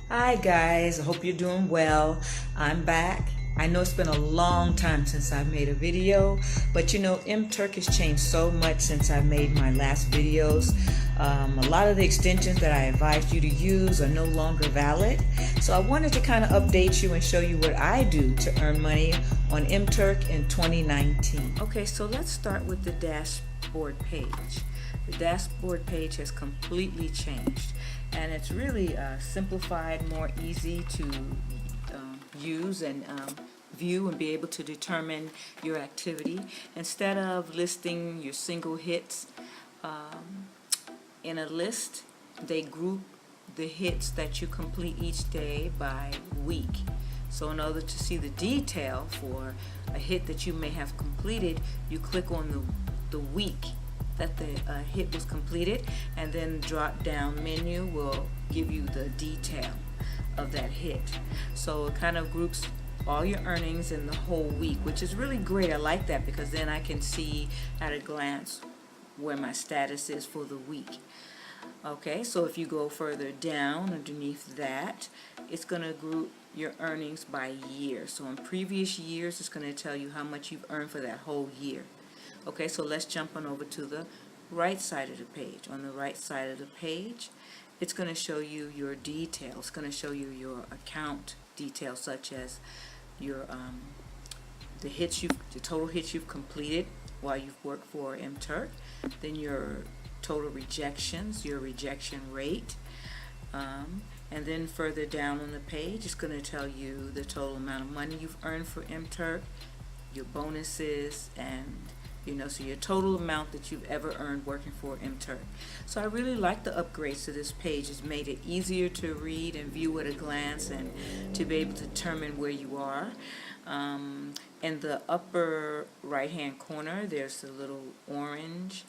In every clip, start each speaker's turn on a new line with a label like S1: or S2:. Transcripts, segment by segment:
S1: Hi guys, I hope you're doing well. I'm back. I know it's been a long time since I've made a video, but you know, Mturk has changed so much since I made my last videos. A lot of the extensions that I advised you to use are no longer valid. So I wanted to kind of update you and show you what I do to earn money on Mturk in 2019. Okay, so let's start with the dashboard page. The dashboard page has completely changed, and it's really simplified, more easy to use and view and be able to determine your activity. Instead of listing your single hits in a list, they group the hits that you complete each day by week. So in order to see the detail for a hit that you may have completed, you click on the week that the hit was completed, and then drop down menu will give you the detail of that hit. So it kind of groups all your earnings in the whole week, which is really great. I like that because then I can see at a glance where my status is for the week. Okay, so if you go further down underneath that, it's going to group your earnings by year. So in previous years, it's going to tell you how much you've earned for that whole year. Okay, so let's jump on over to the right side of the page. On the right side of the page, it's going to show you your details. It's going to show you your account details, such as your the total hits you've completed while you've worked for Mturk, then your total rejections, your rejection rate, and then further down on the page, it's going to tell you the total amount of money you've earned for Mturk, your bonuses, and so your total amount that you've ever earned working for Mturk. So I really like the upgrades to this page. It's made it easier to read and view at a glance and to be able to determine where you are. In the upper right hand corner, there's a little orange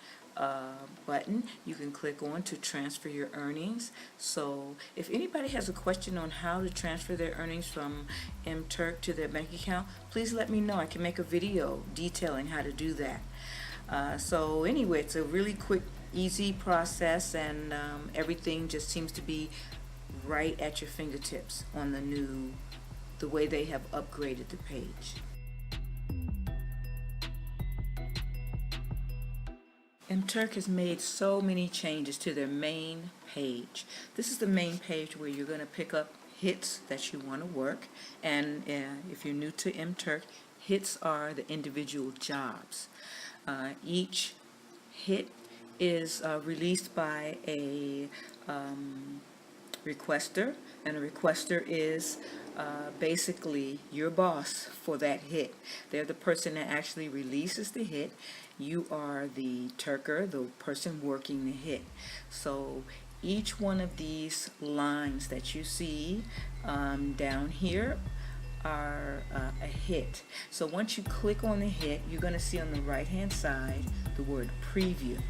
S1: button you can click on to transfer your earnings. So if anybody has a question on how to transfer their earnings from Mturk to their bank account, please let me know. I can make a video detailing how to do that. So anyway, it's a really quick, easy process, and everything just seems to be right at your fingertips on the way they have upgraded the page. Mturk has made so many changes to their main page. This is the main page where you're going to pick up hits that you want to work. And if you're new to Mturk, hits are the individual jobs. Each hit is released by a requester, and a requester is basically your boss for that hit. They're the person that actually releases the hit. You are the Turker, the person working the hit. So each one of these lines that you see down here are a hit. So once you click on the hit, you're going to see on the right hand side the word preview.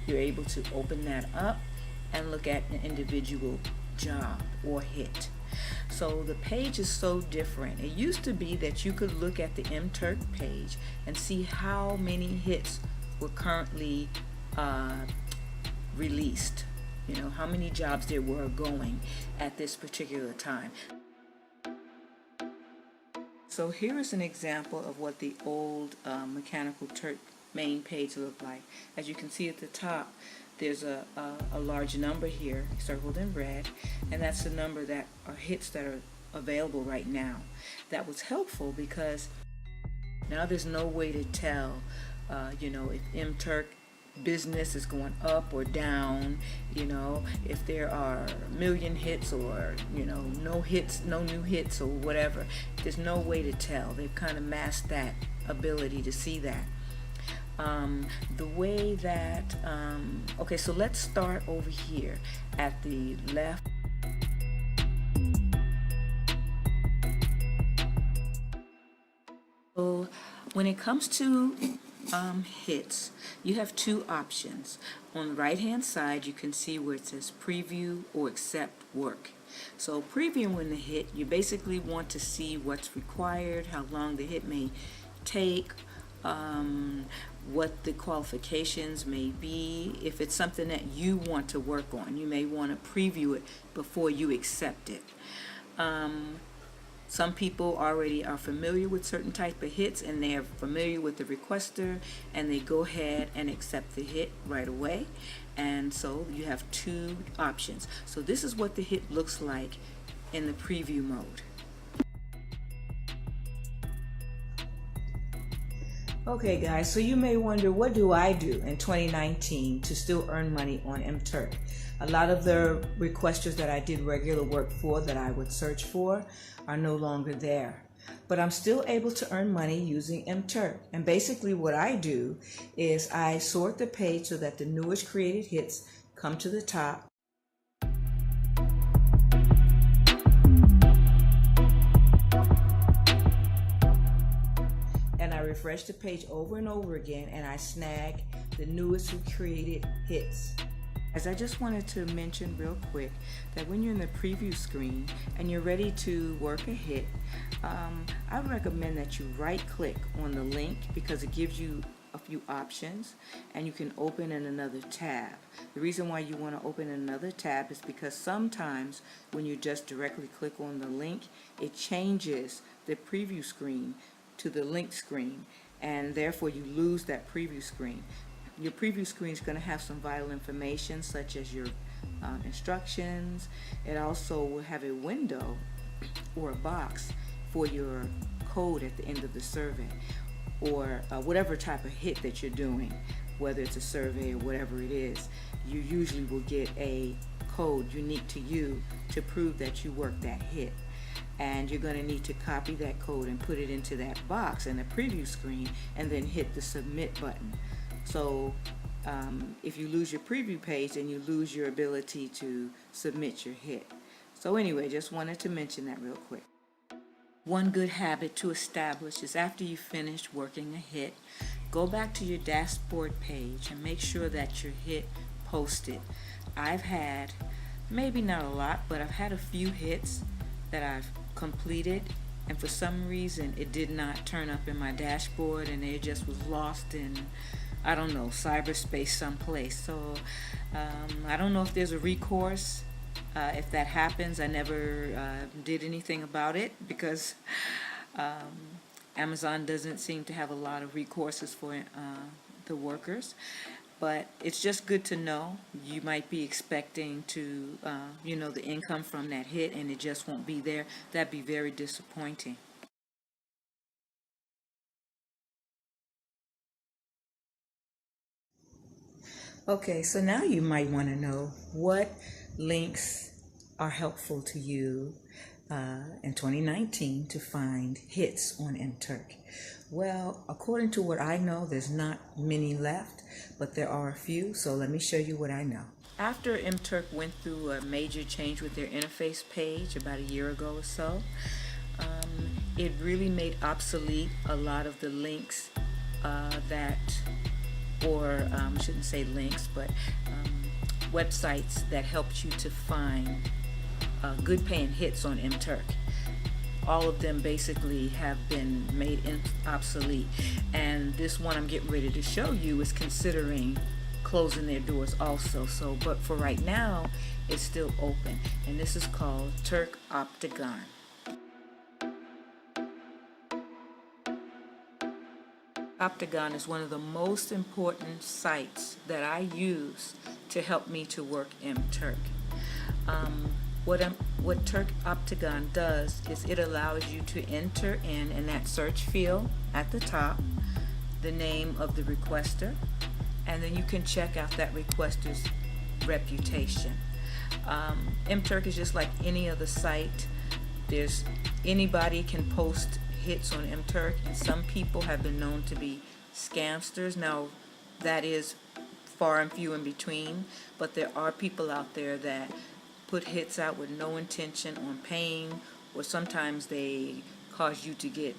S1: You're able to open that up and look at an individual job or hit. So the page is so different. It used to be that you could look at the Mturk page and see how many hits were currently released. How many jobs there were going at this particular time. So here is an example of what the old Mechanical Turk main page looked like. As you can see at the top, there's a large number here circled in red, and that's the number that are hits that are available right now. That was helpful because now there's no way to tell if Mturk business is going up or down, if there are a million hits or no hits, no new hits or whatever. There's no way to tell. They've kind of masked that ability to see that. The way that okay, so let's start over here at the left. So when it comes to hits, you have two options. On the right hand side, you can see where it says preview or accept work. So previewing the hit, you basically want to see what's required, how long the hit may take, what the qualifications may be. If it's something that you want to work on, you may want to preview it before you accept it. Some people already are familiar with certain type of hits, and they are familiar with the requester, and they go ahead and accept the hit right away. And so you have two options. So this is what the hit looks like in the preview mode. Okay guys, so you may wonder, what do I do in 2019 to still earn money on Mturk? A lot of the requesters that I did regular work for, that I would search for, are no longer there. But I'm still able to earn money using Mturk. And basically what I do is I sort the page so that the newest created hits come to the top. And I refresh the page over and over again, and I snag the newest created hits. As I just wanted to mention real quick that when you're in the preview screen and you're ready to work a hit, I would recommend that you right click on the link, because it gives you a few options and you can open in another tab. The reason why you want to open in another tab is because sometimes when you just directly click on the link, it changes the preview screen to the link screen, and therefore you lose that preview screen. Your preview screen is going to have some vital information such as your instructions. It also will have a window or a box for your code at the end of the survey, or whatever type of hit that you're doing, whether it's a survey or whatever it is. You usually will get a code unique to you to prove that you worked that hit. And you're going to need to copy that code and put it into that box in the preview screen, and then hit the submit button. So if you lose your preview page, then you lose your ability to submit your hit. So anyway, just wanted to mention that real quick. One good habit to establish is, after you finish working a hit, go back to your dashboard page and make sure that your hit posted. I've had, maybe not a lot, but I've had a few hits that I've completed, and for some reason it did not turn up in my dashboard, and it just was lost in, I don't know, cyberspace someplace. So I don't know if there's a recourse. If that happens, I never did anything about it, because Amazon doesn't seem to have a lot of recourses for the workers. But it's just good to know. You might be expecting to, the income from that hit, and it just won't be there. That'd be very disappointing. Okay, so now you might want to know what links are helpful to you in 2019 to find hits on Mturk. Well, according to what I know, there's not many left, but there are a few, so let me show you what I know. After Mturk went through a major change with their interface page about a year ago or so, it really made obsolete a lot of the links I shouldn't say links, but websites that helped you to find good paying hits on Mturk. All of them basically have been made obsolete, and this one I'm getting ready to show you is considering closing their doors also. But for right now, it's still open, and this is called Mturk Octagon. Octagon is one of the most important sites that I use to help me to work Mturk. What Mturk Octagon does is it allows you to enter in that search field at the top the name of the requester, and then you can check out that requester's reputation. Mturk is just like any other site. Anybody can post hits on Mturk, and some people have been known to be scamsters. Now, that is far and few in between, but there are people out there that put hits out with no intention on paying, or sometimes they cause you to get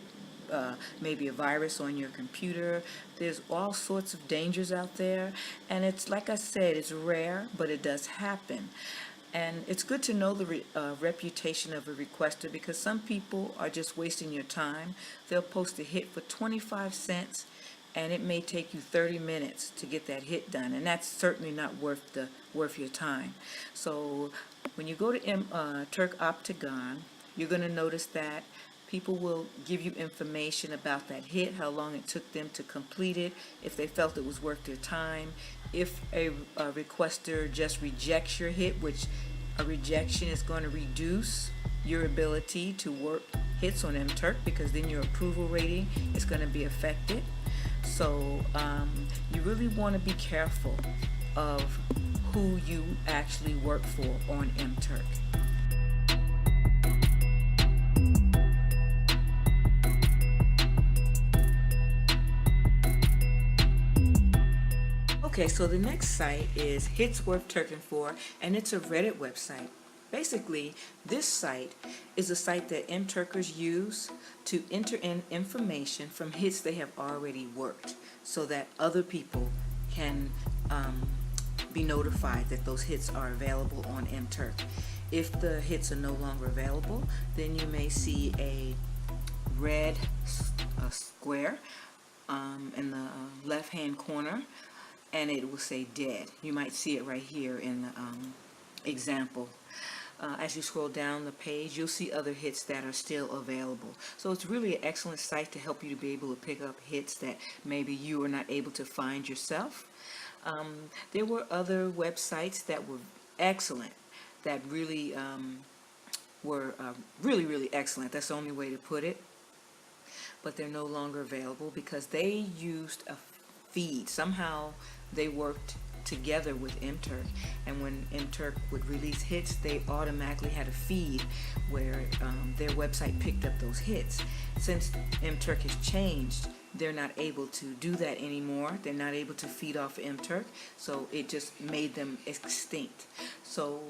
S1: maybe a virus on your computer. There's all sorts of dangers out there, and it's like I said, it's rare, but it does happen. And it's good to know the reputation of a requester, because some people are just wasting your time. They'll post a hit for 25 cents, and it may take you 30 minutes to get that hit done, and that's certainly not worth your time. So when you go to Mturk Octagon, you're going to notice that people will give you information about that hit, how long it took them to complete it, if they felt it was worth their time. If a requester just rejects your hit, which a rejection is going to reduce your ability to work hits on Mturk, because then your approval rating is going to be affected. So you really want to be careful of who you actually work for on Mturk. Okay, so the next site is Hits Worth Turking For, and it's a Reddit website. Basically, this site is a site that Mturkers use to enter in information from hits they have already worked, so that other people can be notified that those hits are available on Mturk. If the hits are no longer available, then you may see a red square in the left-hand corner, and it will say dead. You might see it right here in the example. As you scroll down the page, you'll see other hits that are still available. So it's really an excellent site to help you to be able to pick up hits that maybe you are not able to find yourself. There were other websites that were excellent, that really were really excellent. That's the only way to put it. But they're no longer available because they used a feed. Somehow they worked together with Mturk, and when Mturk would release hits, they automatically had a feed where their website picked up those hits. Since Mturk has changed, they're not able to do that anymore. They're not able to feed off Mturk, so it just made them extinct. So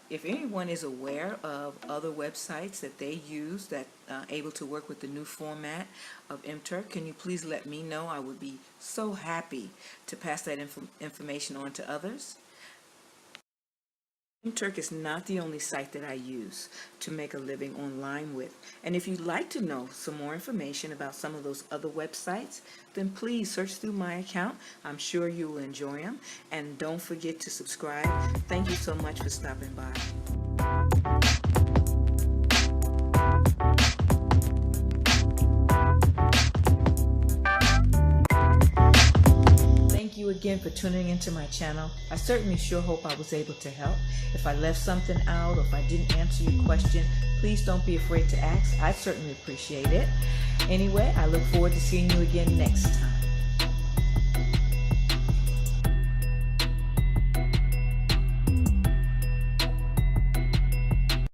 S1: if anyone is aware of other websites that they use that able to work with the new format of Mturk, can you please let me know? I would be so happy to pass that information on to others. Mturk is not the only site that I use to make a living online with. And if you'd like to know some more information about some of those other websites, then please search through my account. I'm sure you will enjoy them. And don't forget to subscribe. Thank you so much for stopping by. Thank you again for tuning into my channel. I certainly sure hope I was able to help. If I left something out or if I didn't answer your question, please don't be afraid to ask. I certainly appreciate it. Anyway, I look forward to seeing you again next time.